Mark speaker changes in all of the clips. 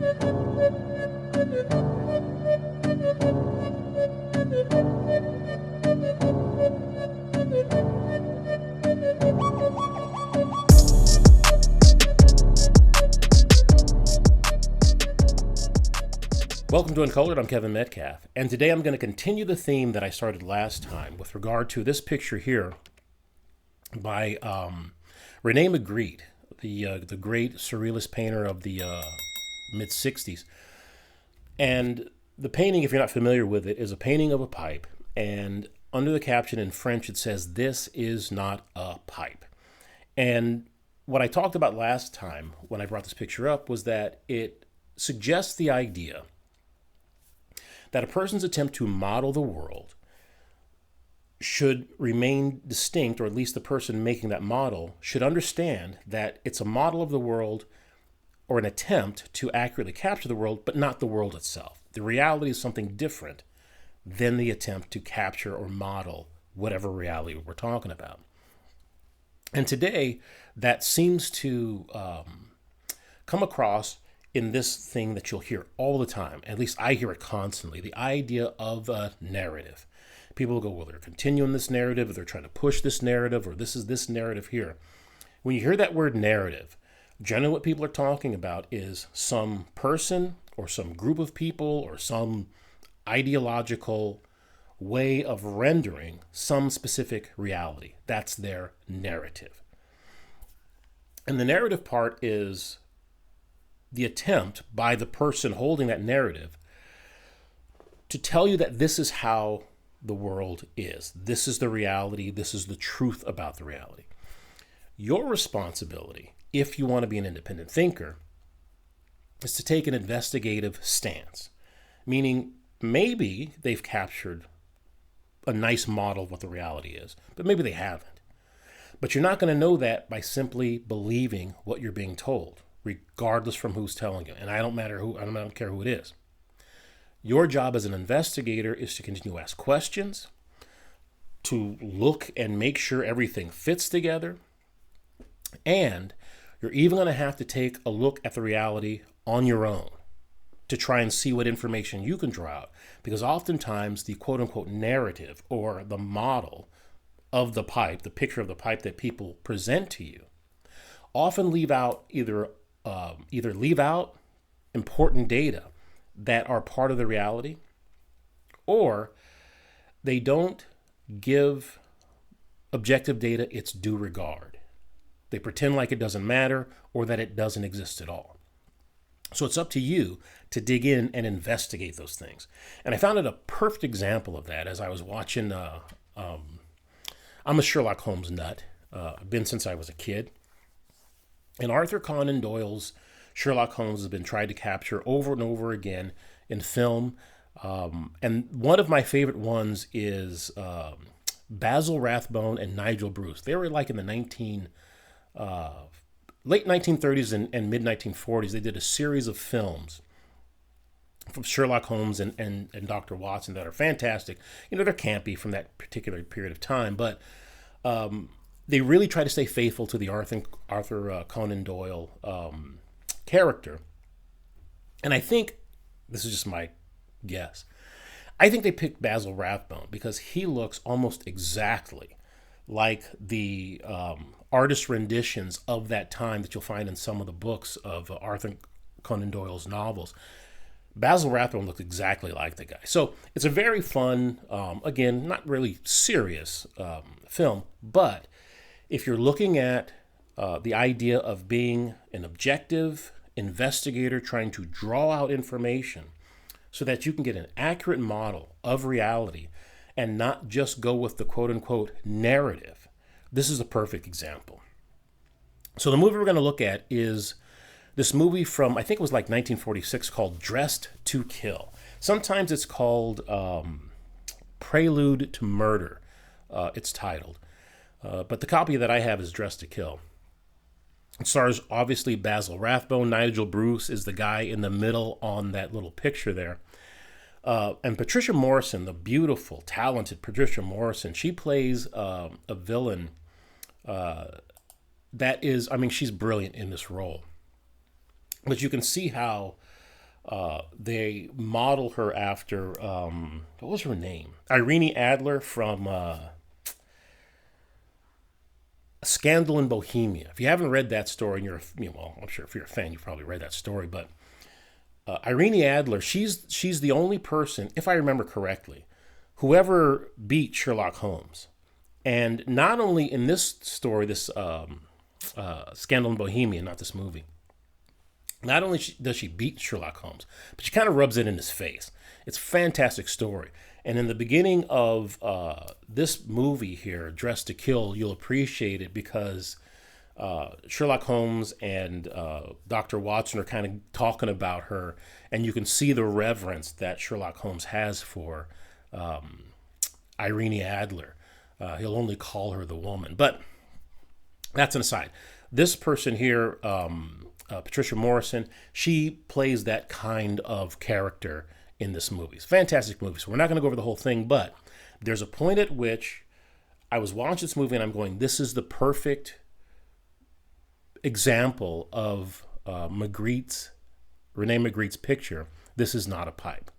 Speaker 1: Welcome to Uncolored. I'm Kevin Metcalf, and today I'm going to continue the theme that I started last time with regard to this picture here by Rene Magritte, the great surrealist painter of the mid-60s. And the painting, if you're not familiar with it, is a painting of a pipe, and under the caption in French it says, "This is not a pipe." And what I talked about last time when I brought this picture up was that it suggests the idea that a person's attempt to model the world should remain distinct, or at least the person making that model should understand that it's a model of the world or an attempt to accurately capture the world, but not the world itself. The reality is something different than the attempt to capture or model whatever reality we're talking about. And today, that seems to come across in this thing that you'll hear all the time. At least I hear it constantly, the idea of a narrative. People will go, well, they're continuing this narrative, or they're trying to push this narrative, or this is this narrative here. When you hear that word narrative, generally what people are talking about is some person or some group of people or some ideological way of rendering some specific reality. That's their narrative. And the narrative part is the attempt by the person holding that narrative to tell you that this is how the world is. This is the reality. This is the truth about the reality. Your responsibility, if you want to be an independent thinker, is to take an investigative stance. Meaning, maybe they've captured a nice model of what the reality is, but maybe they haven't. But you're not going to know that by simply believing what you're being told, regardless from who's telling you. And I don't care who it is. Your job as an investigator is to continue to ask questions, to look and make sure everything fits together. And you're even going to have to take a look at the reality on your own to try and see what information you can draw out. Because oftentimes the quote unquote narrative or the model of the pipe, the picture of the pipe that people present to you, often leave out either leave out important data that are part of the reality, or they don't give objective data its due regard. They pretend like it doesn't matter or that it doesn't exist at all. So it's up to you to dig in and investigate those things. And I found it a perfect example of that as I was watching, I'm a Sherlock Holmes nut. I've been since I was a kid. And Arthur Conan Doyle's Sherlock Holmes has been tried to capture over and over again in film. And one of my favorite ones is Basil Rathbone and Nigel Bruce. They were like in the late 1930s and mid 1940s. They did a series of films from Sherlock Holmes and Dr. Watson that are fantastic. You know, they're campy from that particular period of time, but they really try to stay faithful to the Arthur Conan Doyle character. And I think, this is just my guess, I think they picked Basil Rathbone because he looks almost exactly like the artist renditions of that time that you'll find in some of the books of Arthur Conan Doyle's novels. Basil Rathbone looks exactly like the guy. So it's a very fun, again, not really serious film, but if you're looking at the idea of being an objective investigator trying to draw out information so that you can get an accurate model of reality and not just go with the quote-unquote narrative, this is a perfect example. So the movie we're going to look at is this movie from, I think it was like 1946, called Dressed to Kill. Sometimes it's called Prelude to Murder, it's titled. But the copy that I have is Dressed to Kill. It stars, obviously, Basil Rathbone. Nigel Bruce is the guy in the middle on that little picture there. And Patricia Morrison, the beautiful, talented Patricia Morrison, she plays a villain that is, I mean, she's brilliant in this role. But you can see how They model her after, what was her name? Irene Adler from Scandal in Bohemia. If you haven't read that story, and well, I'm sure if you're a fan, you've probably read that story, but Irene Adler, she's the only person, if I remember correctly, who ever beat Sherlock Holmes. And not only in this story, this Scandal in Bohemia, not this movie, not only does she beat Sherlock Holmes, but she kind of rubs it in his face. It's a fantastic story. And in the beginning of this movie here, Dressed to Kill, you'll appreciate it because Sherlock Holmes and Dr. Watson are kind of talking about her, and you can see the reverence that Sherlock Holmes has for Irene Adler. He'll only call her the woman. But that's an aside. This person here, Patricia Morrison, she plays that kind of character in this movie. It's a fantastic movie. So we're not going to go over the whole thing, but there's a point at which I was watching this movie and I'm going, this is the perfect example of Rene Magritte's picture. This is not a pipe.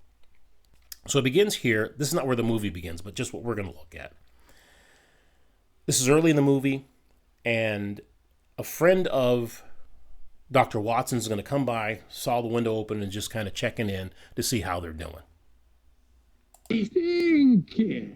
Speaker 1: So it begins here. This is not where the movie begins, but just what we're going to look at. This is early in the movie, and a friend of Dr. Watson's going to come by, saw the window open, and just kind of checking in to see how they're doing.
Speaker 2: Stinky.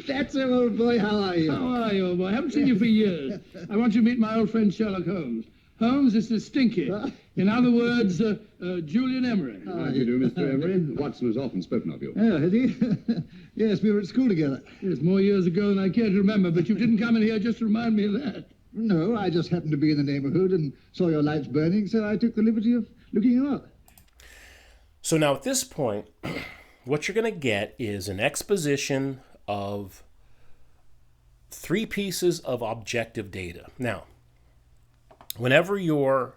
Speaker 2: That's it, old boy. How are you? How are you, old boy? I haven't seen you for years. I want you to meet my old friend Sherlock Holmes. Holmes, this is Stinky. In other words, Julian Emery.
Speaker 3: How do you do, Mr. Emery? Watson has often spoken of you.
Speaker 2: Oh, has he? Yes, we were at school together. Yes, more years ago than I care to remember, but you didn't come in here just to remind me of that. No, I just happened to be in the neighborhood and saw your lights burning, so I took the liberty of looking you up.
Speaker 1: So now at this point, what you're going to get is an exposition of 3 pieces of objective data. Now, whenever you're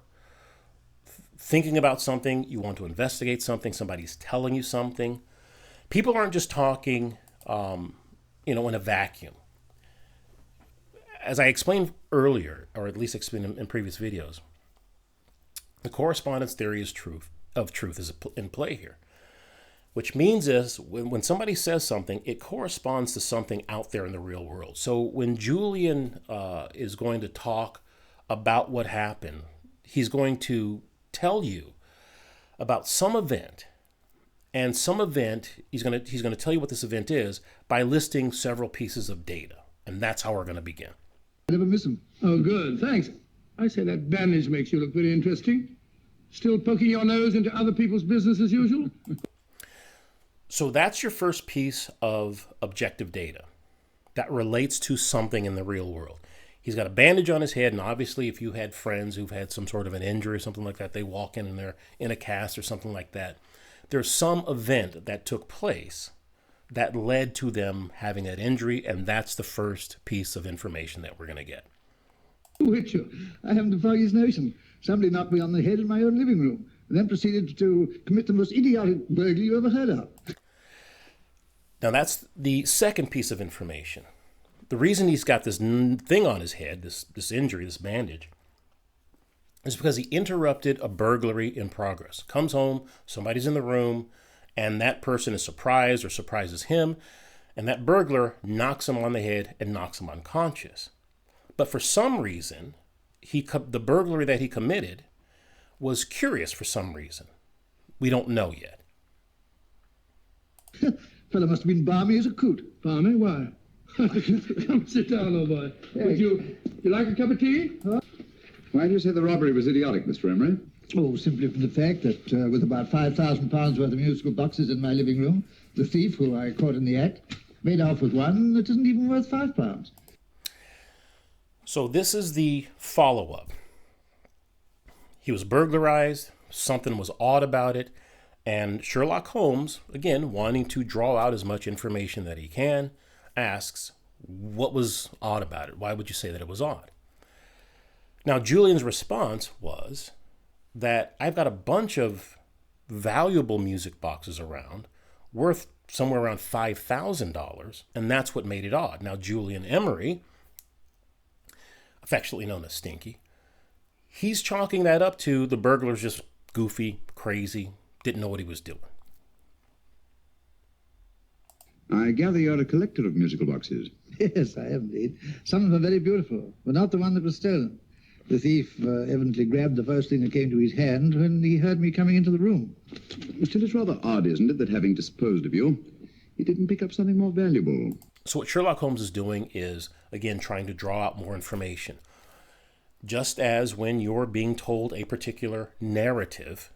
Speaker 1: thinking about something, you want to investigate something, somebody's telling you something, people aren't just talking, in a vacuum. As I explained earlier, or at least explained in previous videos, the correspondence theory of truth is in play here. Which means is when somebody says something, it corresponds to something out there in the real world. So when Julian is going to talk about what happened, he's going to tell you about some event, and some event he's going to tell you what this event is by listing several pieces of data, and that's how we're going to begin.
Speaker 2: I never miss him. Oh, good, thanks. I say that bandage makes you look very interesting. Still poking your nose into other people's business as usual?
Speaker 1: So that's your first piece of objective data that relates to something in the real world. He's got a bandage on his head, and obviously if you had friends who've had some sort of an injury or something like that, they walk in and they're in a cast or something like that. There's some event that took place that led to them having that injury, and that's the first piece of information that we're going to get.
Speaker 2: Witcher, I haven't the foggiest notion. Somebody knocked me on the head in my own living room, and then proceeded to commit the most idiotic burglary you ever heard of.
Speaker 1: Now that's the second piece of information. The reason he's got this thing on his head, this injury, this bandage, is because he interrupted a burglary in progress. Comes home, somebody's in the room, and that person is surprised or surprises him, and that burglar knocks him on the head and knocks him unconscious. But for some reason, the burglary that he committed was curious for some reason. We don't know yet.
Speaker 2: Fellow must have been balmy as a coot. Balmy? Why? Come sit down, old boy. Would you like a cup of tea? Huh?
Speaker 3: Why do you say the robbery was idiotic, Mr. Emery?
Speaker 2: Oh, simply from the fact that with about £5,000 worth of musical boxes in my living room, the thief, who I caught in the act, made off with one that isn't even worth £5.
Speaker 1: So this is the follow-up. He was burglarized, something was odd about it, and Sherlock Holmes, again, wanting to draw out as much information that he can, asks, what was odd about it? Why would you say that it was odd? Now, Julian's response was that I've got a bunch of valuable music boxes around, worth somewhere around $5,000, and that's what made it odd. Now, Julian Emery, affectionately known as Stinky, he's chalking that up to the burglar's just goofy, crazy, didn't know what he was doing.
Speaker 3: I gather you're a collector of musical boxes.
Speaker 2: Yes, I am indeed. Some of them are very beautiful, but not the one that was stolen. The thief evidently grabbed the first thing that came to his hand when he heard me coming into the room.
Speaker 3: Still, it's rather odd, isn't it, that having disposed of you, he didn't pick up something more valuable.
Speaker 1: So what Sherlock Holmes is doing is, again, trying to draw out more information. Just as when you're being told a particular narrative,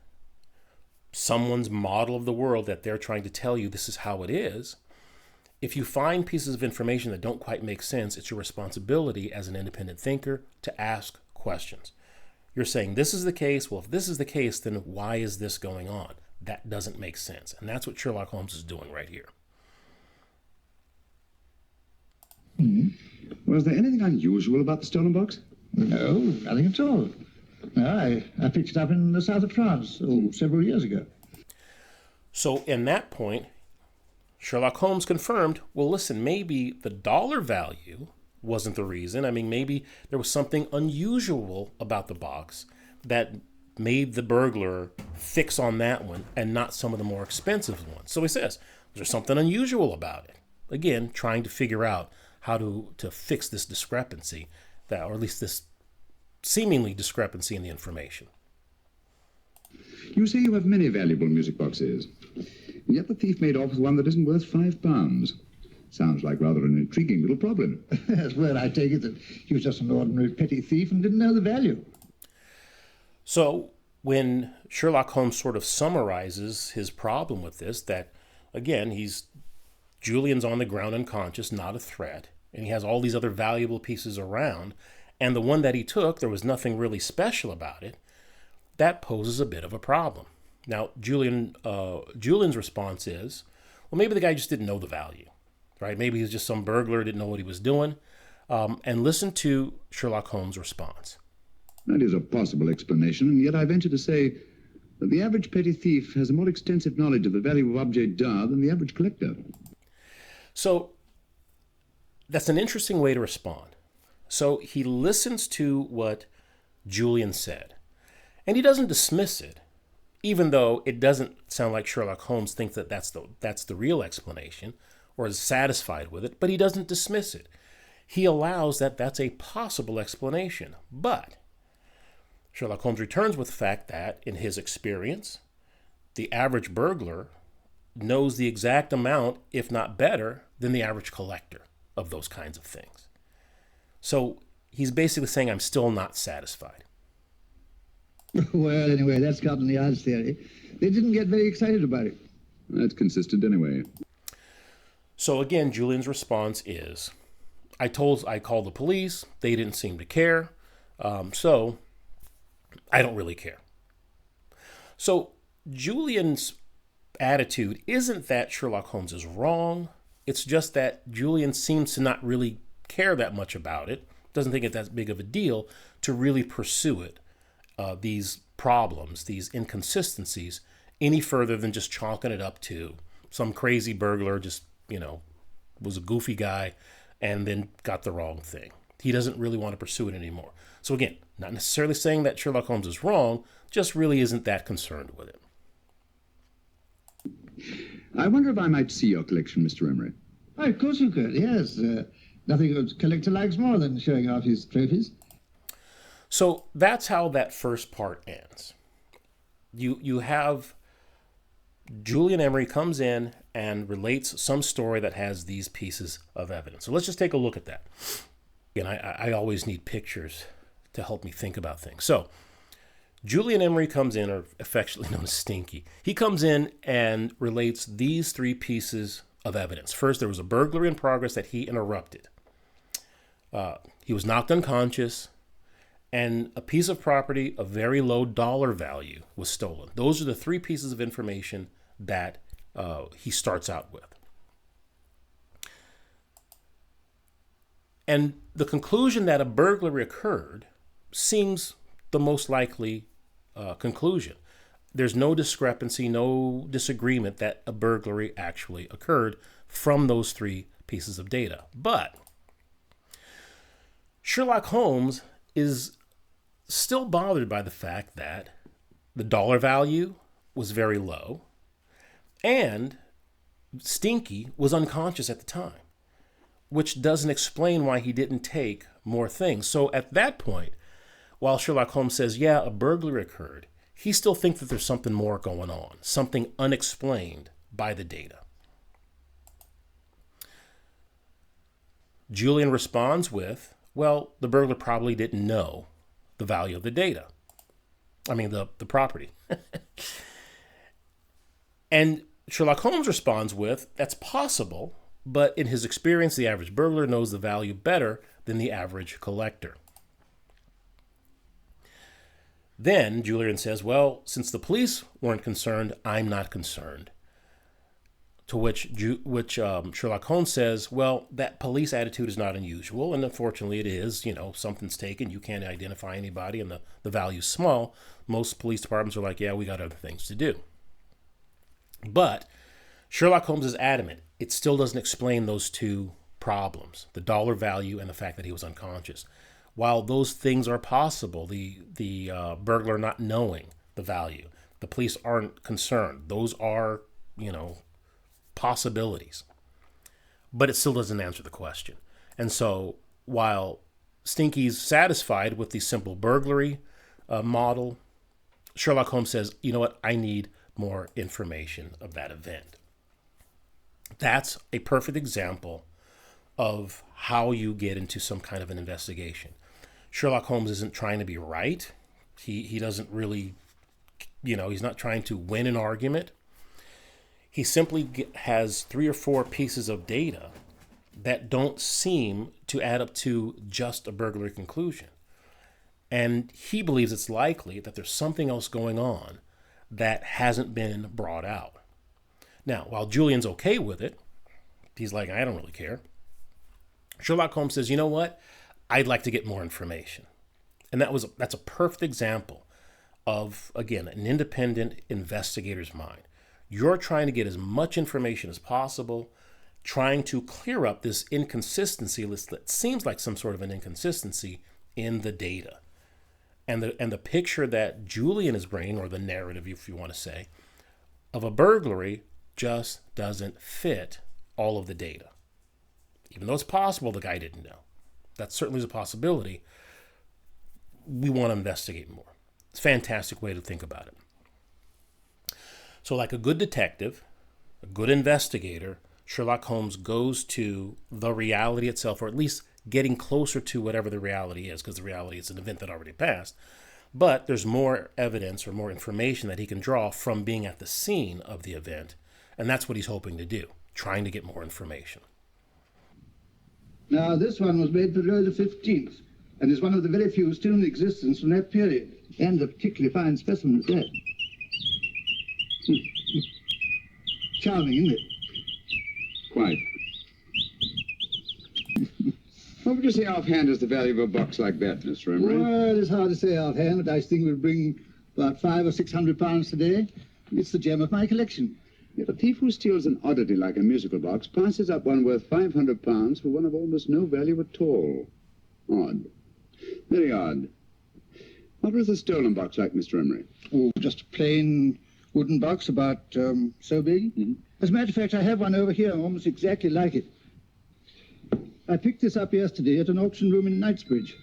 Speaker 1: someone's model of the world that they're trying to tell you this is how it is, if you find pieces of information that don't quite make sense, it's your responsibility as an independent thinker to ask questions. You're saying this is the case. Well, if this is the case, then why is this going on? That doesn't make sense. And that's what Sherlock Holmes is doing right here.
Speaker 3: Was there anything unusual about the stolen box?
Speaker 2: No, nothing at all. No, I picked it up in the south of France several years ago.
Speaker 1: So in that point, Sherlock Holmes confirmed, well, listen, maybe the dollar value wasn't the reason. I mean, maybe there was something unusual about the box that made the burglar fix on that one and not some of the more expensive ones. So he says, there's something unusual about it. Again, trying to figure out how to fix this discrepancy, or at least this seemingly discrepancy in the information.
Speaker 3: You say you have many valuable music boxes, and yet the thief made off with one that isn't worth £5. Sounds like rather an intriguing little problem.
Speaker 2: Yes, well, I take it that he was just an ordinary petty thief and didn't know the value.
Speaker 1: So when Sherlock Holmes sort of summarizes his problem with this, that, again, Julian's on the ground unconscious, not a threat, and he has all these other valuable pieces around, and the one that he took, there was nothing really special about it, that poses a bit of a problem. Now, Julian's response is, well, maybe the guy just didn't know the value, right? Maybe he's just some burglar, didn't know what he was doing. And listen to Sherlock Holmes' response.
Speaker 3: That is a possible explanation, and yet I venture to say that the average petty thief has a more extensive knowledge of the value of objet d'art than the average collector.
Speaker 1: So that's an interesting way to respond. So he listens to what Julian said, and he doesn't dismiss it, even though it doesn't sound like Sherlock Holmes thinks that that's the real explanation or is satisfied with it, but he doesn't dismiss it. He allows that that's a possible explanation. But Sherlock Holmes returns with the fact that, in his experience, the average burglar knows the exact amount, if not better, than the average collector of those kinds of things. So he's basically saying, I'm still not satisfied.
Speaker 2: Well, anyway, that's Scrutinizes theory. They didn't get very excited about it.
Speaker 3: That's consistent anyway.
Speaker 1: So again, Julian's response is, I called the police. They didn't seem to care. So I don't really care. So Julian's attitude isn't that Sherlock Holmes is wrong. It's just that Julian seems to not really care that much about it, doesn't think it's that big of a deal to really pursue it, these problems, these inconsistencies, any further than just chalking it up to some crazy burglar just, was a goofy guy and then got the wrong thing. He doesn't really want to pursue it anymore. So again, not necessarily saying that Sherlock Holmes is wrong, just really isn't that concerned with it.
Speaker 3: I wonder if I might see your collection, Mr. Emery.
Speaker 2: Oh, of course you could, yes. Nothing a collector likes more than showing off his trophies.
Speaker 1: So that's how that first part ends. You have Julian Emery comes in and relates some story that has these pieces of evidence. So let's just take a look at that. Again, I always need pictures to help me think about things. So Julian Emery comes in, or affectionately known as Stinky. He comes in and relates these three pieces of evidence. First, there was a burglary in progress that he interrupted. He was knocked unconscious, and a piece of property of very low dollar value was stolen. Those are the three pieces of information that he starts out with. And the conclusion that a burglary occurred seems the most likely conclusion. There's no discrepancy, no disagreement that a burglary actually occurred from those three pieces of data. But Sherlock Holmes is still bothered by the fact that the dollar value was very low, and Stinky was unconscious at the time, which doesn't explain why he didn't take more things. So at that point, while Sherlock Holmes says, yeah, a burglary occurred, he still thinks that there's something more going on, something unexplained by the data. Julian responds with, well, the burglar probably didn't know the value of the data. I mean, the property. And Sherlock Holmes responds with, that's possible, but in his experience, the average burglar knows the value better than the average collector. Then Julian says, well, since the police weren't concerned, I'm not concerned. To which Sherlock Holmes says, well, that police attitude is not unusual, and unfortunately it is. You know, something's taken, you can't identify anybody, and the value's small. Most police departments are like, yeah, we got other things to do. But Sherlock Holmes is adamant. It still doesn't explain those two problems, the dollar value and the fact that he was unconscious. While those things are possible, the burglar not knowing the value, the police aren't concerned. Those are, possibilities. But it still doesn't answer the question. And so while Stinky's satisfied with the simple burglary model, Sherlock Holmes says, you know what, I need more information of that event. That's a perfect example of how you get into some kind of an investigation. Sherlock Holmes isn't trying to be right. He doesn't really, he's not trying to win an argument. He simply has 3 or 4 pieces of data that don't seem to add up to just a burglary conclusion. And he believes it's likely that there's something else going on that hasn't been brought out. Now, while Julian's okay with it, he's like, I don't really care. Sherlock Holmes says, you know what? I'd like to get more information. And that's a perfect example of, again, an independent investigator's mind. You're trying to get as much information as possible, trying to clear up this inconsistency list that seems like some sort of an inconsistency in the data. And the picture that Julian is bringing, or the narrative, if you want to say, of a burglary just doesn't fit all of the data. Even though it's possible the guy didn't know. That certainly is a possibility. We want to investigate more. It's a fantastic way to think about it. So like a good detective, a good investigator, Sherlock Holmes goes to the reality itself, or at least getting closer to whatever the reality is, because the reality is an event that already passed. But there's more evidence or more information that he can draw from being at the scene of the event. And that's what he's hoping to do, trying to get more information.
Speaker 2: Now, this one was made for Louis XV, and is one of the very few still in existence from that period. And a particularly fine specimen at that. Charming, isn't it?
Speaker 3: Quite. What would you say offhand is the value of a box like that, Mr. Emery?
Speaker 2: Well, it's hard to say offhand, but I think we'll bring about £500 or £600 today. It's the gem of my collection.
Speaker 3: Yet a thief who steals an oddity like a musical box passes up one worth £500 for one of almost no value at all. Odd. Very odd. What was the stolen box like, Mr. Emery?
Speaker 2: Oh, just a plain wooden box about so big. Mm-hmm. As a matter of fact, I have one over here almost exactly like it. I picked this up yesterday at an auction room in Knightsbridge.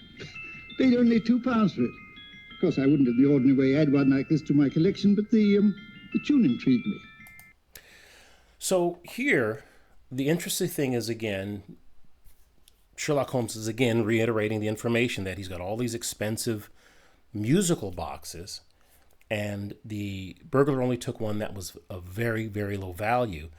Speaker 2: Paid only £2 for it. Of course, I wouldn't in the ordinary way add one like this to my collection, but the tune intrigued me.
Speaker 1: So here, the interesting thing is, again, Sherlock Holmes is again reiterating the information that he's got all these expensive musical boxes, and the burglar only took one that was of very, very low value.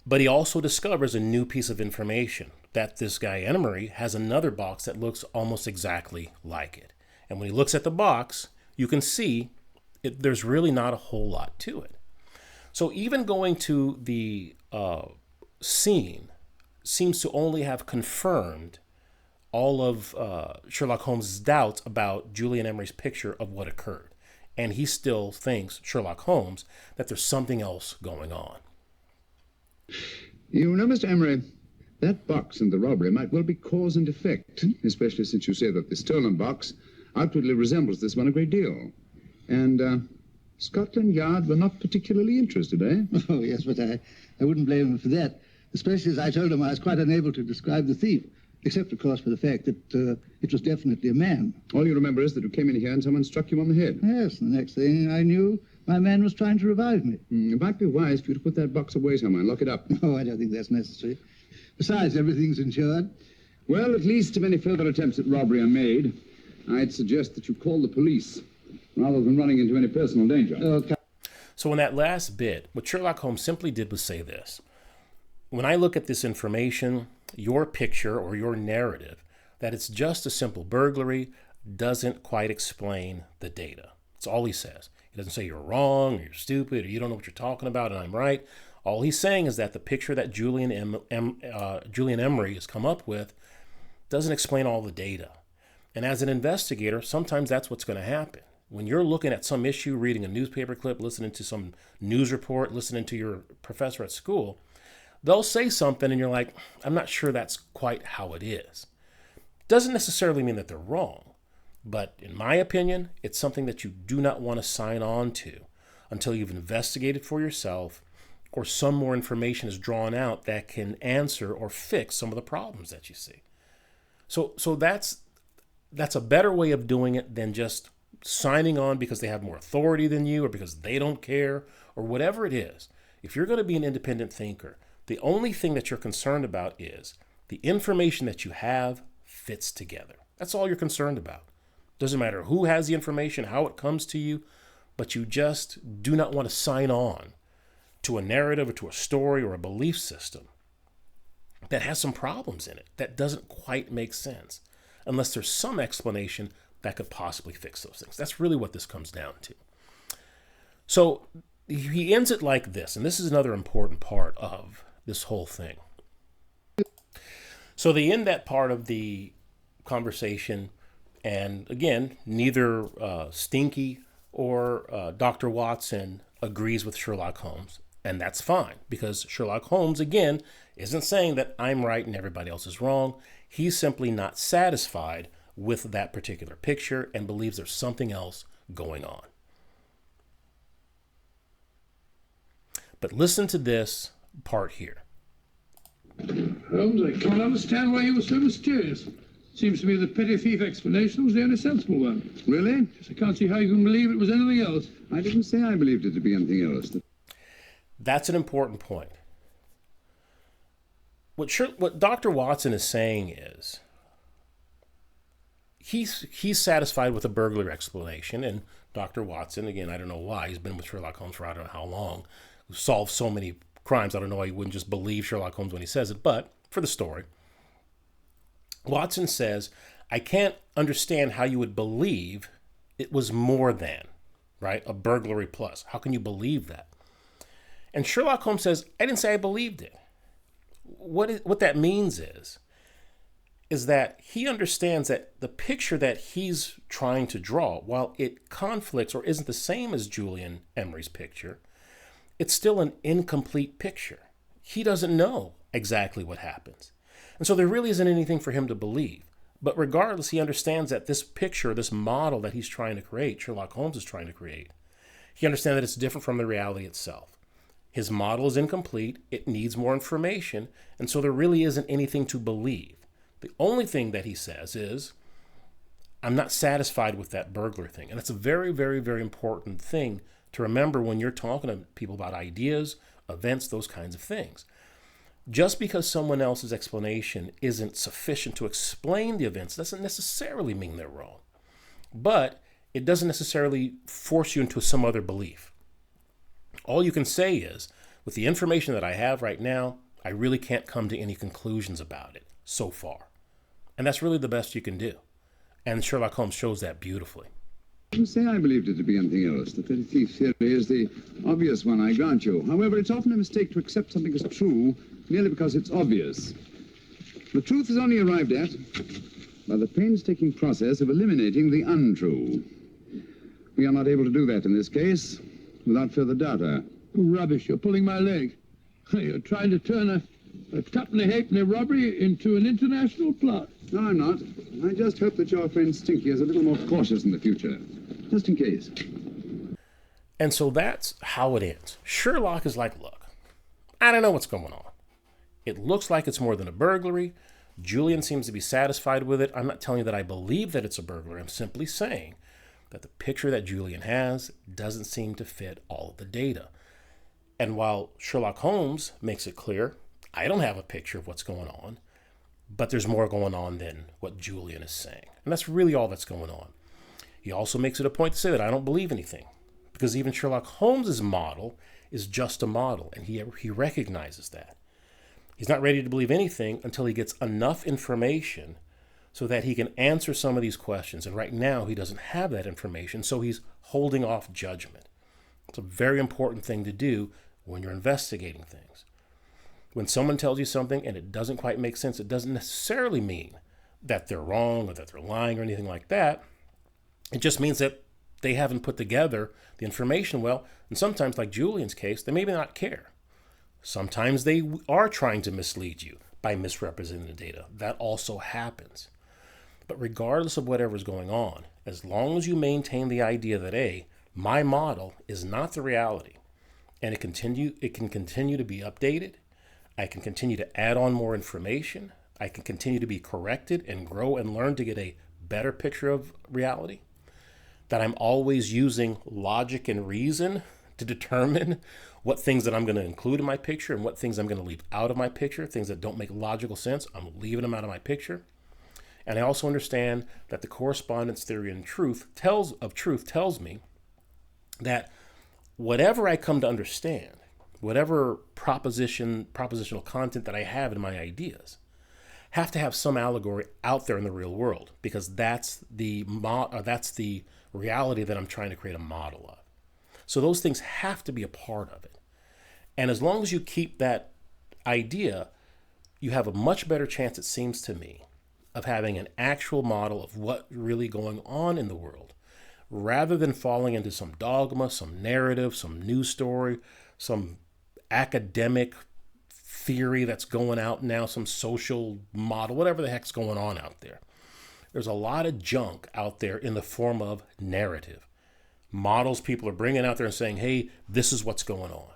Speaker 1: But he also discovers a new piece of information, that this guy Emery has another box that looks almost exactly like it. And when he looks at the box, you can see there's really not a whole lot to it. So even going to the scene seems to only have confirmed all of Sherlock Holmes' doubts about Julian Emery's picture of what occurred. And he still thinks, Sherlock Holmes, that there's something else going on.
Speaker 3: You know, Mr. Emery, that box and the robbery might well be cause and effect, especially since you say that the stolen box outwardly resembles this one a great deal. And Scotland Yard were not particularly interested, eh?
Speaker 2: Oh, yes, but I wouldn't blame them for that, especially as I told them I was quite unable to describe the thief, except, of course, for the fact that it was definitely a man.
Speaker 3: All you remember is that you came in here and someone struck you on the head.
Speaker 2: Yes, and the next thing I knew, my man was trying to revive me.
Speaker 3: It might be wise for you to put that box away somewhere and lock it up.
Speaker 2: Oh, I don't think that's necessary. Besides, everything's insured.
Speaker 3: Well, at least if any further attempts at robbery are made, I'd suggest that you call the police, rather than running into any personal danger.
Speaker 2: Okay.
Speaker 1: So in that last bit, what Sherlock Holmes simply did was say this. When I look at this information, your picture or your narrative, that it's just a simple burglary, doesn't quite explain the data. That's all he says. He doesn't say you're wrong, or you're stupid, or you don't know what you're talking about, and I'm right. All he's saying is that the picture that Julian Emery has come up with doesn't explain all the data. And as an investigator, sometimes that's what's going to happen. When you're looking at some issue, reading a newspaper clip, listening to some news report, listening to your professor at school, they'll say something and you're like, I'm not sure that's quite how it is. Doesn't necessarily mean that they're wrong. But in my opinion, it's something that you do not want to sign on to until you've investigated for yourself or some more information is drawn out that can answer or fix some of the problems that you see. So that's a better way of doing it than just signing on because they have more authority than you or because they don't care or whatever it is. If you're going to be an independent thinker, the only thing that you're concerned about is the information that you have fits together. That's all you're concerned about. Doesn't matter who has the information, how it comes to you, but you just do not want to sign on to a narrative or to a story or a belief system that has some problems in it, that doesn't quite make sense, unless there's some explanation that could possibly fix those things. That's really what this comes down to. So he ends it like this, and this is another important part of this whole thing. So they end that part of the conversation, and again, neither Stinky or Dr. Watson agrees with Sherlock Holmes, and that's fine, because Sherlock Holmes, again, isn't saying that I'm right and everybody else is wrong. He's simply not satisfied with that particular picture and believes there's something else going on. But listen to this part here.
Speaker 4: Holmes, I can't understand why you were so mysterious. Seems to me the petty thief explanation was the only sensible one.
Speaker 3: Really?
Speaker 4: I can't see how you can believe it was anything else.
Speaker 3: I didn't say I believed it to be anything else.
Speaker 1: That's an important point. What Dr. Watson is saying is he's satisfied with a burglary explanation, and Dr. Watson, again, I don't know why, he's been with Sherlock Holmes for I don't know how long, solved so many crimes, I don't know why he wouldn't just believe Sherlock Holmes when he says it, but for the story, Watson says, I can't understand how you would believe it was more than, right, a burglary plus. How can you believe that? And Sherlock Holmes says, I didn't say I believed it. What that means is that he understands that the picture that he's trying to draw, while it conflicts or isn't the same as Julian Emery's picture, it's still an incomplete picture. He doesn't know exactly what happens. And so there really isn't anything for him to believe. But regardless, he understands that this picture, this model that he's trying to create, Sherlock Holmes is trying to create, he understands that it's different from the reality itself. His model is incomplete, it needs more information, and so there really isn't anything to believe. The only thing that he says is, I'm not satisfied with that burglar thing. And that's a very, very, very important thing to remember when you're talking to people about ideas, events, those kinds of things. Just because someone else's explanation isn't sufficient to explain the events doesn't necessarily mean they're wrong. But it doesn't necessarily force you into some other belief. All you can say is, with the information that I have right now, I really can't come to any conclusions about it so far. And that's really the best you can do. And Sherlock Holmes shows that beautifully.
Speaker 3: I didn't say I believed it to be anything else. The petty thief theory is the obvious one, I grant you. However, it's often a mistake to accept something as true merely because it's obvious. The truth is only arrived at by the painstaking process of eliminating the untrue. We are not able to do that in this case without further data.
Speaker 4: Rubbish, you're pulling my leg. You're trying to turn a tuppenny halfpenny robbery into an international plot.
Speaker 3: No, I'm not. I just hope that your friend Stinky is a little more cautious in the future. Just in case.
Speaker 1: And so that's how it ends. Sherlock is like, look, I don't know what's going on. It looks like it's more than a burglary. Julian seems to be satisfied with it. I'm not telling you that I believe that it's a burglary. I'm simply saying that the picture that Julian has doesn't seem to fit all of the data. And while Sherlock Holmes makes it clear, I don't have a picture of what's going on, but there's more going on than what Julian is saying. And that's really all that's going on. He also makes it a point to say that I don't believe anything, because even Sherlock Holmes's model is just a model, and he recognizes that. He's not ready to believe anything until he gets enough information so that he can answer some of these questions. And right now, he doesn't have that information, so he's holding off judgment. It's a very important thing to do when you're investigating things. When someone tells you something and it doesn't quite make sense, it doesn't necessarily mean that they're wrong or that they're lying or anything like that. It just means that they haven't put together the information well. And sometimes, like Julian's case, they maybe not care. Sometimes they are trying to mislead you by misrepresenting the data. That also happens. But regardless of whatever's going on, as long as you maintain the idea that, A, my model is not the reality, and it can continue to be updated, I can continue to add on more information, I can continue to be corrected and grow and learn to get a better picture of reality, that I'm always using logic and reason to determine what things that I'm going to include in my picture and what things I'm going to leave out of my picture, things that don't make logical sense, I'm leaving them out of my picture. And I also understand that the correspondence theory of truth tells me that whatever I come to understand, whatever propositional content that I have in my ideas, have to have some allegory out there in the real world, because that's the reality that I'm trying to create a model of. So those things have to be a part of it. And as long as you keep that idea, you have a much better chance, it seems to me, of having an actual model of what's really going on in the world, rather than falling into some dogma, some narrative, some news story, some academic theory that's going out now, some social model, whatever the heck's going on out there. There's a lot of junk out there in the form of narrative. Models people are bringing out there and saying, hey, this is what's going on.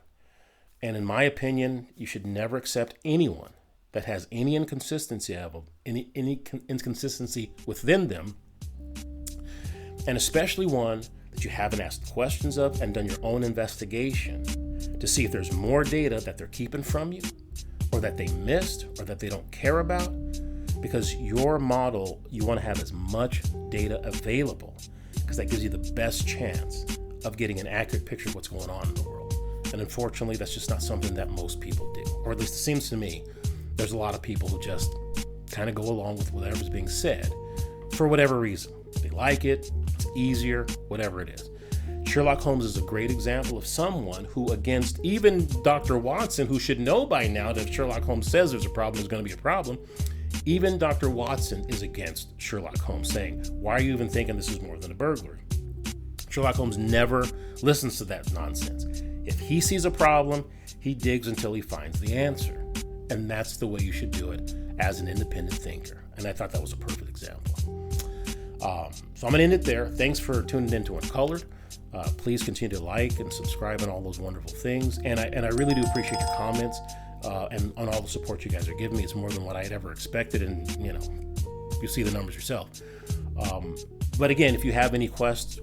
Speaker 1: And in my opinion, you should never accept anyone that has any inconsistency inconsistency within them, and especially one that you haven't asked questions of and done your own investigation to see if there's more data that they're keeping from you, or that they missed, or that they don't care about. Because your model, you want to have as much data available, because that gives you the best chance of getting an accurate picture of what's going on in the world. And unfortunately, that's just not something that most people do. Or at least it seems to me, there's a lot of people who just kind of go along with whatever's being said for whatever reason. They like it, it's easier, whatever it is. Sherlock Holmes is a great example of someone who, against even Dr. Watson, who should know by now that if Sherlock Holmes says there's a problem, there's going to be a problem. Even Dr. Watson is against Sherlock Holmes, saying, why are you even thinking this is more than a burglary? Sherlock Holmes never listens to that nonsense. If he sees a problem, he digs until he finds the answer. And that's the way you should do it as an independent thinker. And I thought that was a perfect example. So I'm going to end it there. Thanks for tuning in to Uncolored. Please continue to like and subscribe and all those wonderful things. And I really do appreciate your comments and on all the support you guys are giving me. It's more than what I had ever expected. And, you see the numbers yourself. But again, if you have any questions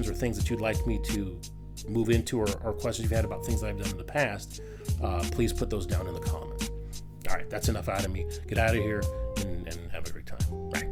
Speaker 1: or things that you'd like me to move into, or questions you've had about things that I've done in the past, please put those down in the comments. All right, that's enough out of me. Get out of here and have a great time. Bye.